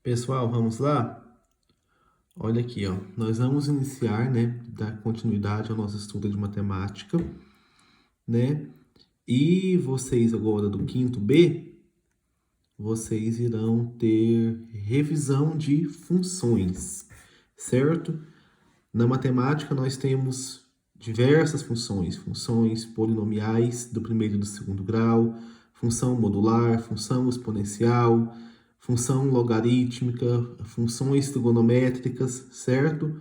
Pessoal, vamos lá? Olha aqui, ó. Nós vamos iniciar, né, dar continuidade ao nosso estudo de matemática, né? E vocês agora do quinto B, vocês irão ter revisão de funções, certo? Na matemática nós temos diversas funções, funções polinomiais do primeiro e do segundo grau, função modular, função exponencial, função logarítmica, funções trigonométricas, certo?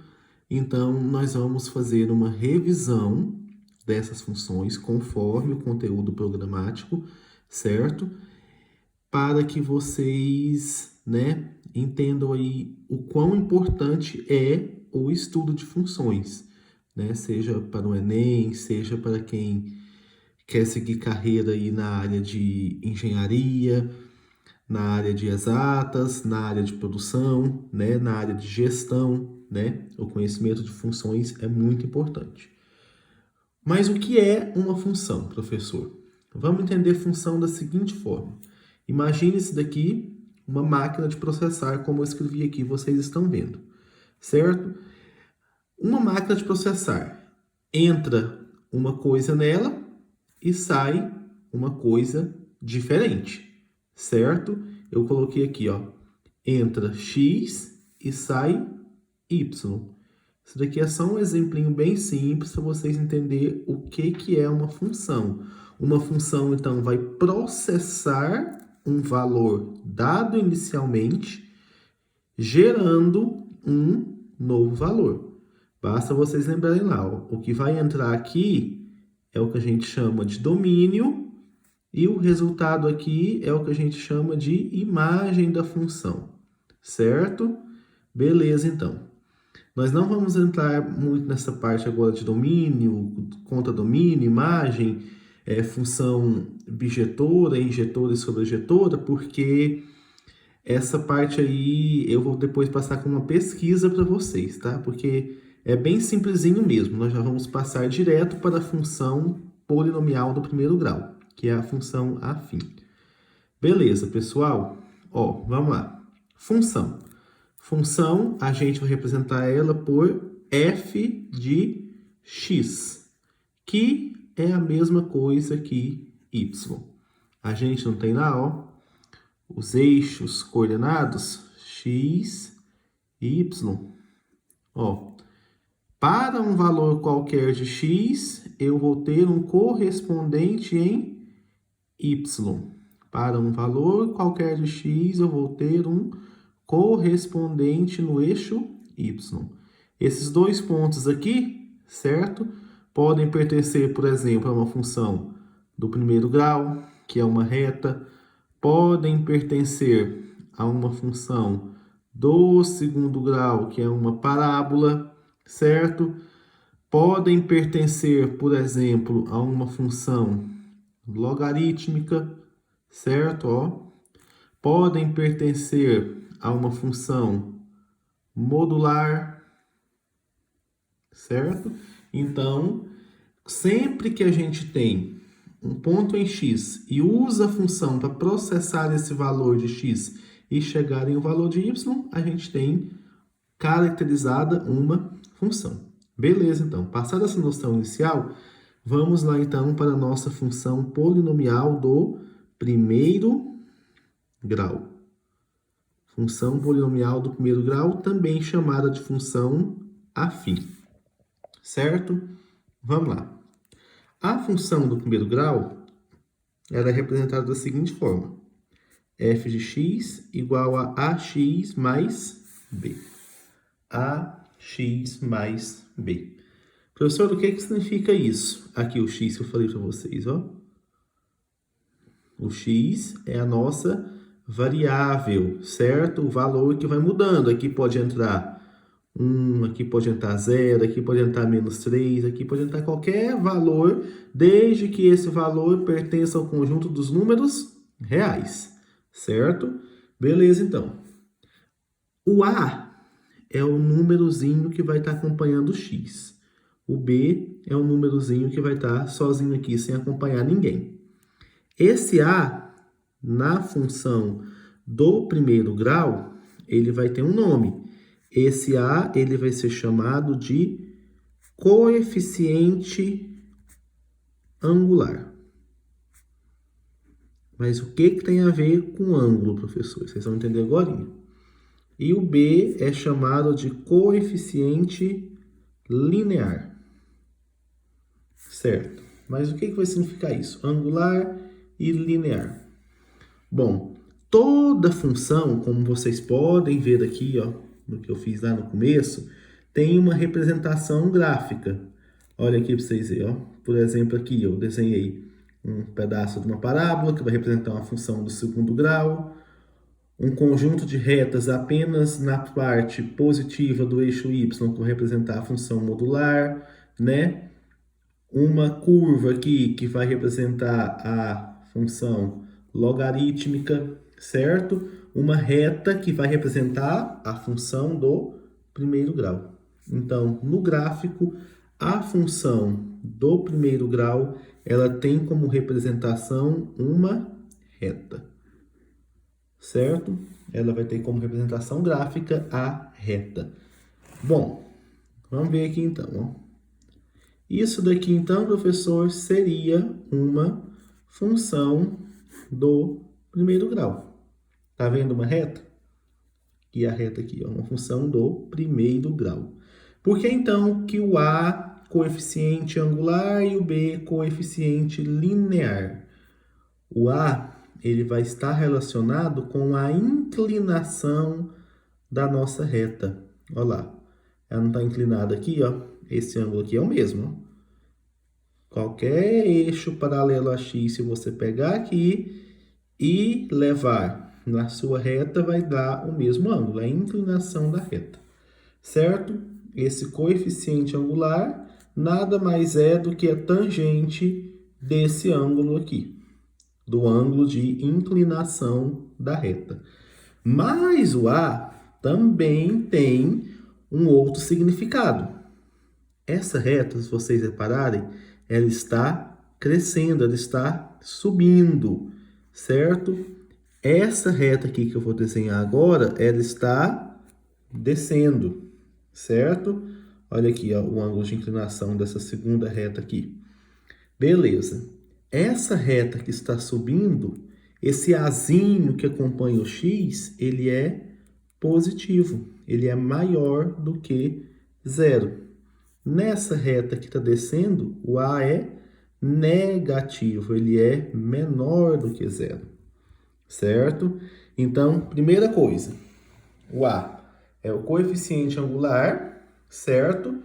Então, nós vamos fazer uma revisão dessas funções conforme o conteúdo programático, certo? Para que vocês, né, entendam aí o quão importante é o estudo de funções, né? Seja para o Enem, seja para quem quer seguir carreira aí na área de engenharia, na área de exatas, na área de produção, né, na área de gestão, né? O conhecimento de funções é muito importante. Mas o que é uma função, professor? Vamos entender função da seguinte forma. Imagine isso daqui, uma máquina de processar, como eu escrevi aqui, vocês estão vendo, certo? Uma máquina de processar, entra uma coisa nela e sai uma coisa diferente, certo? Eu coloquei aqui, ó, entra X e sai Y. Isso daqui é só um exemplinho bem simples para vocês entenderem o que é uma função. Uma função, então, vai processar um valor dado inicialmente, gerando um novo valor. Basta vocês lembrarem lá, ó, o que vai entrar aqui é o que a gente chama de domínio e o resultado aqui é o que a gente chama de imagem da função, certo? Beleza, então. Nós não vamos entrar muito nessa parte agora de domínio, conta-domínio, imagem, função bijetora, injetora e sobrejetora, porque essa parte aí eu vou depois passar com uma pesquisa para vocês, tá? Porque é bem simplesinho mesmo. Nós já vamos passar direto para a função polinomial do primeiro grau, que é a função afim. Beleza, pessoal? Ó, vamos lá. Função. Função, a gente vai representar ela por f de x, que é a mesma coisa que y. A gente não tem lá, ó, os eixos coordenados x e y. Ó, para um valor qualquer de x, eu vou ter um correspondente em y. Para um valor qualquer de x, eu vou ter um correspondente no eixo y. Esses dois pontos aqui, certo? Podem pertencer, por exemplo, a uma função do primeiro grau, que é uma reta. Podem pertencer a uma função do segundo grau, que é uma parábola, certo? Podem pertencer, por exemplo, a uma função logarítmica, certo? Ó. Podem pertencer a uma função modular, certo? Então, sempre que a gente tem um ponto em x e usa a função para processar esse valor de x e chegar em um valor de y, a gente tem caracterizada uma função. Beleza, então, passada essa noção inicial, vamos lá então para a nossa função polinomial do primeiro grau. Função polinomial do primeiro grau, também chamada de função afim. Certo? Vamos lá. A função do primeiro grau ela é representada da seguinte forma. f de x igual a ax mais b. ax mais b. Professor, o que significa isso? Aqui o x que eu falei para vocês, ó. O x é a nossa variável, certo? O valor que vai mudando. Aqui pode entrar 1, aqui pode entrar 0, aqui pode entrar menos 3, aqui pode entrar qualquer valor, desde que esse valor pertença ao conjunto dos números reais, certo? Beleza, então. O A é o númerozinho que vai estar acompanhando o X. O B é o númerozinho que vai estar sozinho aqui, sem acompanhar ninguém. Esse A, na função do primeiro grau, ele vai ter um nome. Esse A, ele vai ser chamado de coeficiente angular. Mas o que tem a ver com ângulo, professor? Vocês vão entender agora. E o B é chamado de coeficiente linear. Certo? Mas o que vai significar isso? Angular e linear. Bom, toda função, como vocês podem ver aqui, ó, no que eu fiz lá no começo, tem uma representação gráfica. Olha aqui para vocês verem, ó. Por exemplo, aqui eu desenhei um pedaço de uma parábola que vai representar uma função do segundo grau, um conjunto de retas apenas na parte positiva do eixo y, que vai representar a função modular, né? Uma curva aqui que vai representar a função logarítmica, certo? Uma reta que vai representar a função do primeiro grau. Então, no gráfico, a função do primeiro grau, ela tem como representação uma reta, certo? Ela vai ter como representação gráfica a reta. Bom, vamos ver aqui então, ó. Isso daqui então, professor, seria uma função do primeiro grau. Tá vendo uma reta? E a reta aqui é uma função do primeiro grau. Por que então que o A, coeficiente angular, e o B, coeficiente linear? O A, ele vai estar relacionado com a inclinação da nossa reta. Olha lá, ela não está inclinada aqui, ó. Esse ângulo aqui é o mesmo, ó. Qualquer eixo paralelo a x, se você pegar aqui e levar na sua reta, vai dar o mesmo ângulo, a inclinação da reta, certo? Esse coeficiente angular nada mais é do que a tangente desse ângulo aqui, do ângulo de inclinação da reta. Mas o A também tem um outro significado. Essa reta, se vocês repararem, ela está crescendo, ela está subindo, certo? Essa reta aqui que eu vou desenhar agora, ela está descendo, certo? Olha aqui, ó, o ângulo de inclinação dessa segunda reta aqui. Beleza. Essa reta que está subindo, esse azinho que acompanha o x, ele é positivo, ele é maior do que zero. Nessa reta que está descendo, o A é negativo, ele é menor do que zero, certo? Então, primeira coisa, o A é o coeficiente angular, certo?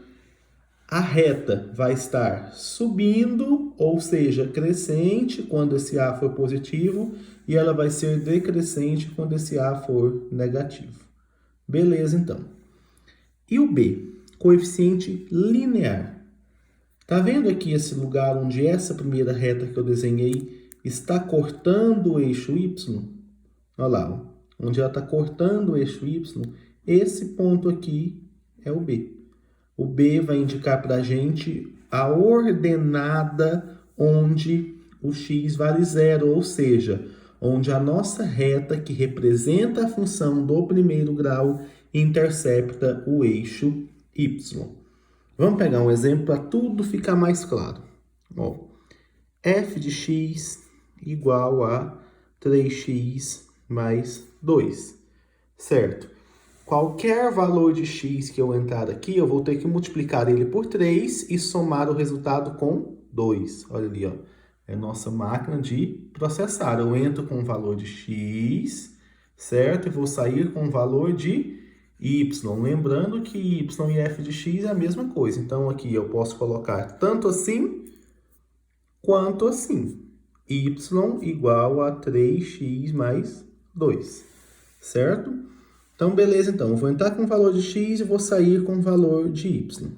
A reta vai estar subindo, ou seja, crescente quando esse A for positivo, e ela vai ser decrescente quando esse A for negativo. Beleza, então. E o B? Coeficiente linear. Tá vendo aqui esse lugar onde essa primeira reta que eu desenhei está cortando o eixo y? Olha lá, ó. Onde ela está cortando o eixo y, esse ponto aqui é o B. O B vai indicar para a gente a ordenada onde o x vale zero, ou seja, onde a nossa reta que representa a função do primeiro grau intercepta o eixo y. Vamos pegar um exemplo para tudo ficar mais claro. Ó, f de x igual a 3x mais 2, certo? Qualquer valor de x que eu entrar aqui, eu vou ter que multiplicar ele por 3 e somar o resultado com 2. Olha ali, ó. É a nossa máquina de processar. Eu entro com o valor de x, certo? E vou sair com o valor de y. Lembrando que y e f de x é a mesma coisa. Então, aqui eu posso colocar tanto assim quanto assim. Y igual a 3x mais 2, certo? Então, beleza. Então, eu vou entrar com o valor de x e vou sair com o valor de y.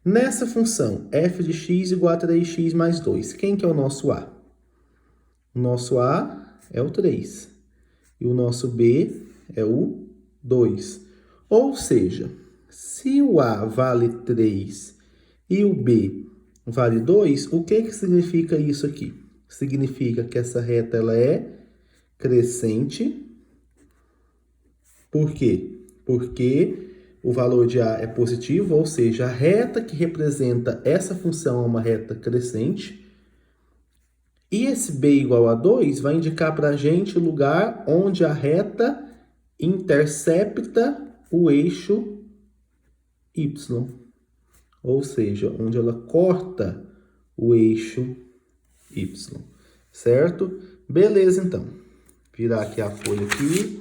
Nessa função, f de x igual a 3x mais 2, quem que é o nosso a? O nosso a é o 3. E o nosso b é o 2. Ou seja, se o A vale 3 e o B vale 2, o que significa isso aqui? Significa que essa reta ela é crescente Por quê? Porque o valor de A é positivo, ou seja, a reta que representa essa função é uma reta crescente. E esse B igual a 2 vai indicar para a gente o lugar onde a reta intercepta o eixo Y. Ou seja, onde ela corta o eixo Y. Certo? Beleza, então. Virar aqui a folha aqui.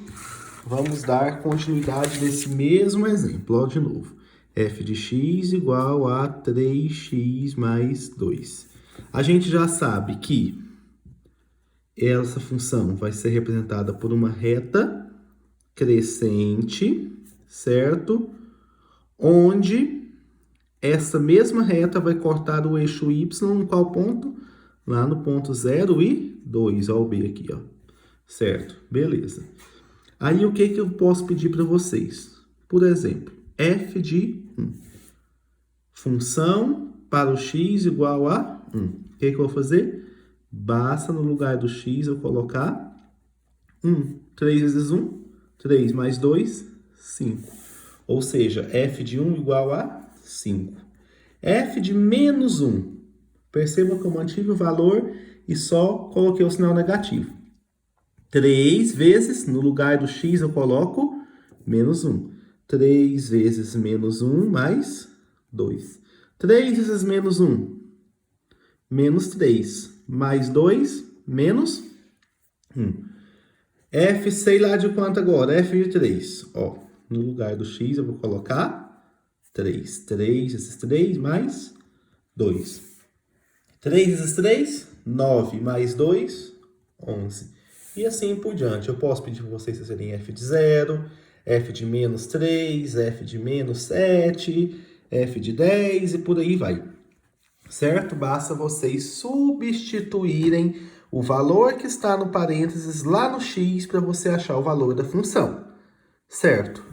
Vamos dar continuidade nesse mesmo exemplo. Ó, de novo. F de x igual a 3x mais 2. A gente já sabe que essa função vai ser representada por uma reta crescente, certo? Onde essa mesma reta vai cortar o eixo y em qual ponto? Lá no ponto 0 e 2, ó, o B aqui, ó. Certo? Beleza. Aí, o que eu posso pedir para vocês? Por exemplo, f de 1. Função para o x igual a 1. O que eu vou fazer? Basta no lugar do x eu colocar 1. 3 vezes 1, 3 mais 2, 5. Ou seja, f de 1 igual a 5. F de menos 1. Perceba que eu mantive o valor e só coloquei o sinal negativo. 3 vezes, no lugar do x eu coloco menos 1. 3 vezes menos 1 mais 2. 3 vezes menos 1, menos 3. Mais 2, menos 1. F, sei lá de quanto agora? F de 3. Ó, no lugar do x eu vou colocar 3. 3 vezes 3 mais 2. 3 vezes 3, 9 mais 2, 11. E assim por diante. Eu posso pedir para vocês fazerem f de 0, f de menos 3, f de menos 7, f de 10 e por aí vai. Certo? Basta vocês substituírem o valor que está no parênteses lá no x para você achar o valor da função. Certo?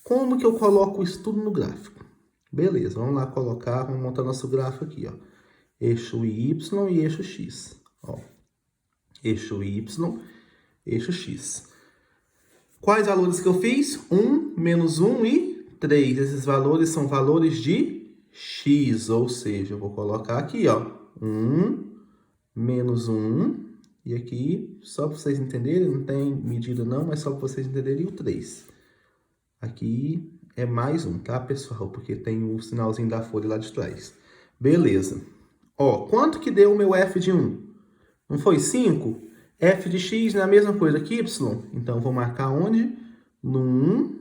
Como que eu coloco isso tudo no gráfico? Beleza, vamos lá colocar, vamos montar nosso gráfico aqui, ó. Eixo y e eixo x. Ó. Eixo y, eixo x. Quais valores que eu fiz? 1, menos 1 e 3. Esses valores são valores de x, ou seja, eu vou colocar aqui, ó. 1, menos 1, e aqui, só para vocês entenderem, não tem medida não, mas só para vocês entenderem o 3. Aqui é mais 1, tá, pessoal? Porque tem o sinalzinho da folha lá de trás. Beleza. Ó, quanto que deu o meu f de 1? Não foi 5? F de x não é a mesma coisa que y? Então, vou marcar onde? No 1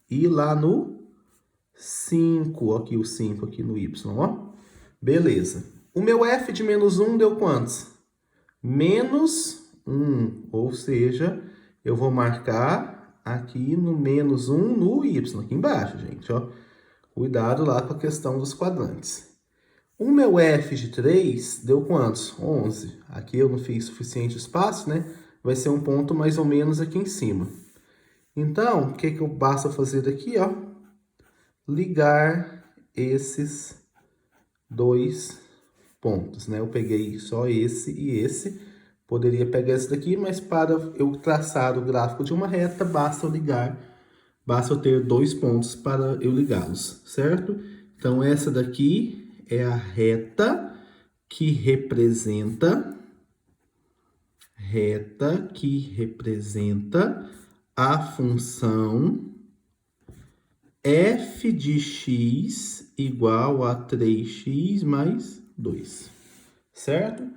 e lá no 5. Aqui o 5 aqui no y, ó. Beleza. O meu f de menos 1 deu quantos? Menos 1. Ou seja, eu vou marcar aqui no menos 1 no y, aqui embaixo, gente, ó. Cuidado lá com a questão dos quadrantes. O meu f de 3 deu quantos? 11. Aqui eu não fiz suficiente espaço, né? Vai ser um ponto mais ou menos aqui em cima. Então, o que eu basta fazer daqui, ó? Ligar esses dois pontos, né? Eu peguei só esse e esse. Poderia pegar esse daqui, mas para eu traçar o gráfico de uma reta, basta eu ter dois pontos para eu ligá-los, certo? Então, essa daqui é a reta que representa a função f de x igual a 3x mais 2, certo?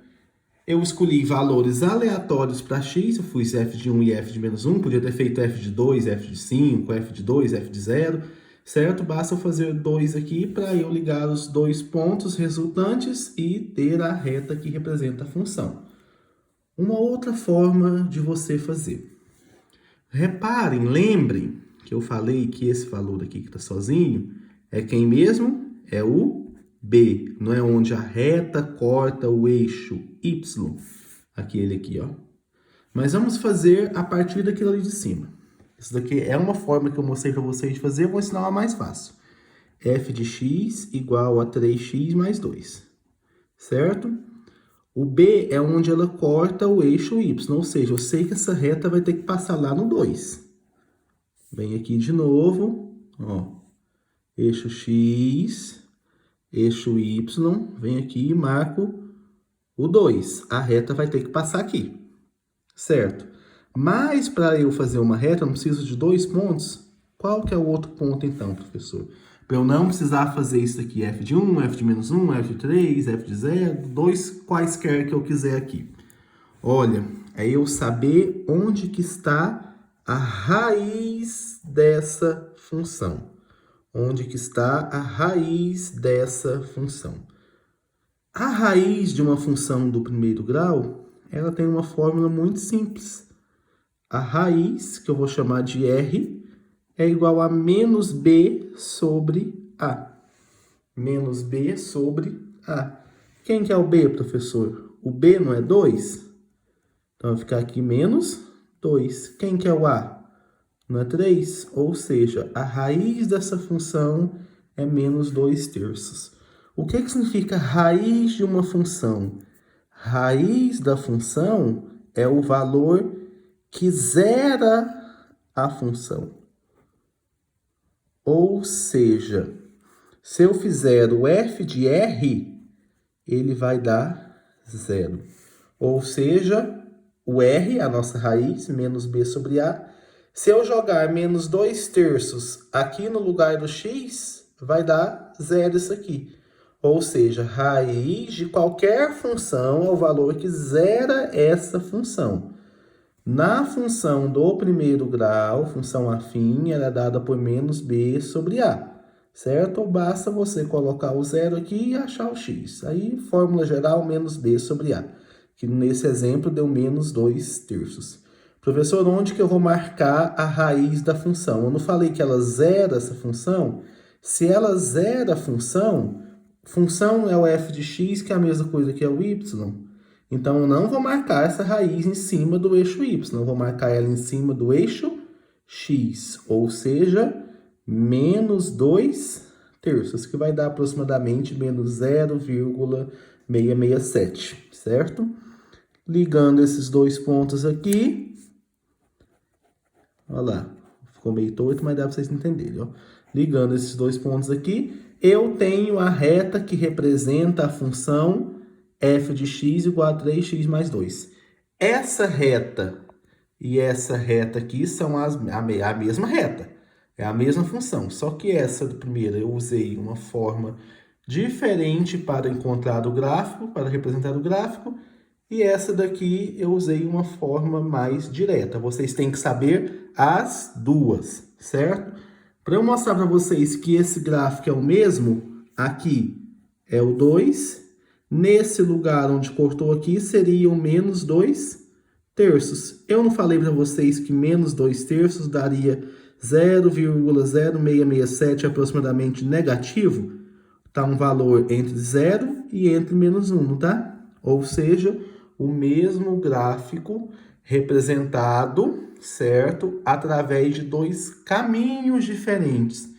Eu escolhi valores aleatórios para x, eu fiz f de 1 e f de menos 1, podia ter feito f de 2, f de 5, f de 2, f de 0, certo? Basta eu fazer 2 aqui para eu ligar os dois pontos resultantes e ter a reta que representa a função. Uma outra forma de você fazer. Reparem, lembrem que eu falei que esse valor aqui que está sozinho é quem mesmo? É o B, não é onde a reta corta o eixo Y. Aquele aqui, ó. Mas vamos fazer a partir daquilo ali de cima. Isso daqui é uma forma que eu mostrei para vocês de fazer, eu vou ensinar uma mais fácil. F de x igual a 3x mais 2, certo? O B é onde ela corta o eixo Y, ou seja, eu sei que essa reta vai ter que passar lá no 2. Vem aqui de novo, ó, eixo X, eixo Y, vem aqui e marco o 2. A reta vai ter que passar aqui, certo? Mas para eu fazer uma reta, eu não preciso de 2 pontos. Qual que é o outro ponto então, professor? Para eu não precisar fazer isso aqui, f de 1, f de menos 1, f de 3, f de 0, 2 quaisquer que eu quiser aqui. Olha, é eu saber onde que está a raiz dessa função. Onde que está a raiz dessa função. A raiz de uma função do primeiro grau, ela tem uma fórmula muito simples. A raiz, que eu vou chamar de R, é igual a menos B sobre A. Menos B sobre A. Quem que é o B, professor? O B não é 2? Então, vai ficar aqui menos 2. Quem que é o A? Não é 3? Ou seja, a raiz dessa função é menos 2/3. O que significa raiz de uma função? Raiz da função é o valor que zera a função. Ou seja, se eu fizer o f de R, ele vai dar 0. Ou seja, o R, a nossa raiz, menos B sobre A. Se eu jogar menos 2/3 aqui no lugar do x, vai dar 0 isso aqui. Ou seja, raiz de qualquer função é o valor que zera essa função. Na função do primeiro grau, função afim, ela é dada por menos B sobre A, certo? Basta você colocar o 0 aqui e achar o x. Aí, fórmula geral, menos B sobre A, que nesse exemplo deu menos 2/3. Professor, onde que eu vou marcar a raiz da função? Eu não falei que ela zera essa função? Se ela zera a função é o f de x, que é a mesma coisa que é o y. Então, eu não vou marcar essa raiz em cima do eixo y, eu vou marcar ela em cima do eixo x, ou seja, menos 2/3, que vai dar aproximadamente menos 0,667, certo? Ligando esses dois pontos aqui, olha lá, ficou meio torto, mas dá para vocês entenderem, ó. Ligando esses dois pontos aqui, eu tenho a reta que representa a função f de x igual a 3x mais 2. Essa reta e essa reta aqui são a mesma reta. É a mesma função. Só que essa primeira eu usei uma forma diferente para encontrar o gráfico, para representar o gráfico. E essa daqui eu usei uma forma mais direta. Vocês têm que saber as duas, certo? Para eu mostrar para vocês que esse gráfico é o mesmo, aqui é o 2. Nesse lugar onde cortou aqui, seria o menos 2/3. Eu não falei para vocês que menos 2/3 daria 0,0667 aproximadamente negativo? Tá um valor entre 0 e entre menos 1, não tá? Ou seja, o mesmo gráfico representado, certo? Através de dois caminhos diferentes.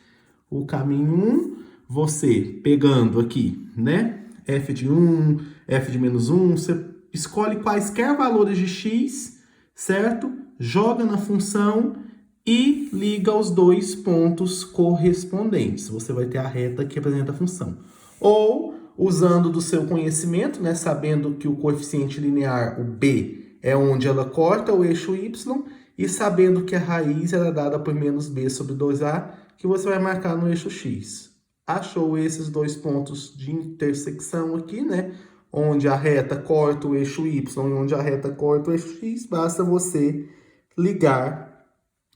O caminho 1, você pegando aqui, né? F de 1, F de menos 1, você escolhe quaisquer valores de x, certo? Joga na função e liga os dois pontos correspondentes. Você vai ter a reta que representa a função. Ou, usando do seu conhecimento, né, sabendo que o coeficiente linear, o b, é onde ela corta o eixo y, e sabendo que a raiz é dada por menos b sobre 2a, que você vai marcar no eixo x. Achou esses dois pontos de intersecção aqui, né? Onde a reta corta o eixo y e onde a reta corta o eixo x, basta você ligar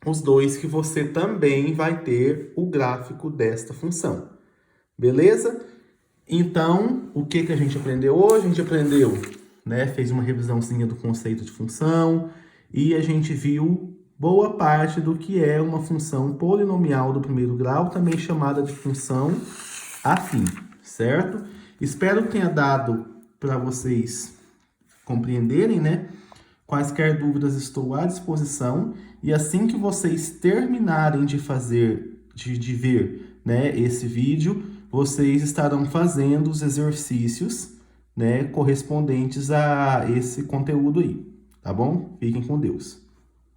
os dois que você também vai ter o gráfico desta função. Beleza? Então, o que a gente aprendeu hoje? A gente aprendeu, né? Fez uma revisãozinha do conceito de função e a gente viu boa parte do que é uma função polinomial do primeiro grau, também chamada de função afim, certo? Espero que tenha dado para vocês compreenderem, né? Quaisquer dúvidas estou à disposição e assim que vocês terminarem de ver, né, esse vídeo, vocês estarão fazendo os exercícios, né, correspondentes a esse conteúdo aí, tá bom? Fiquem com Deus.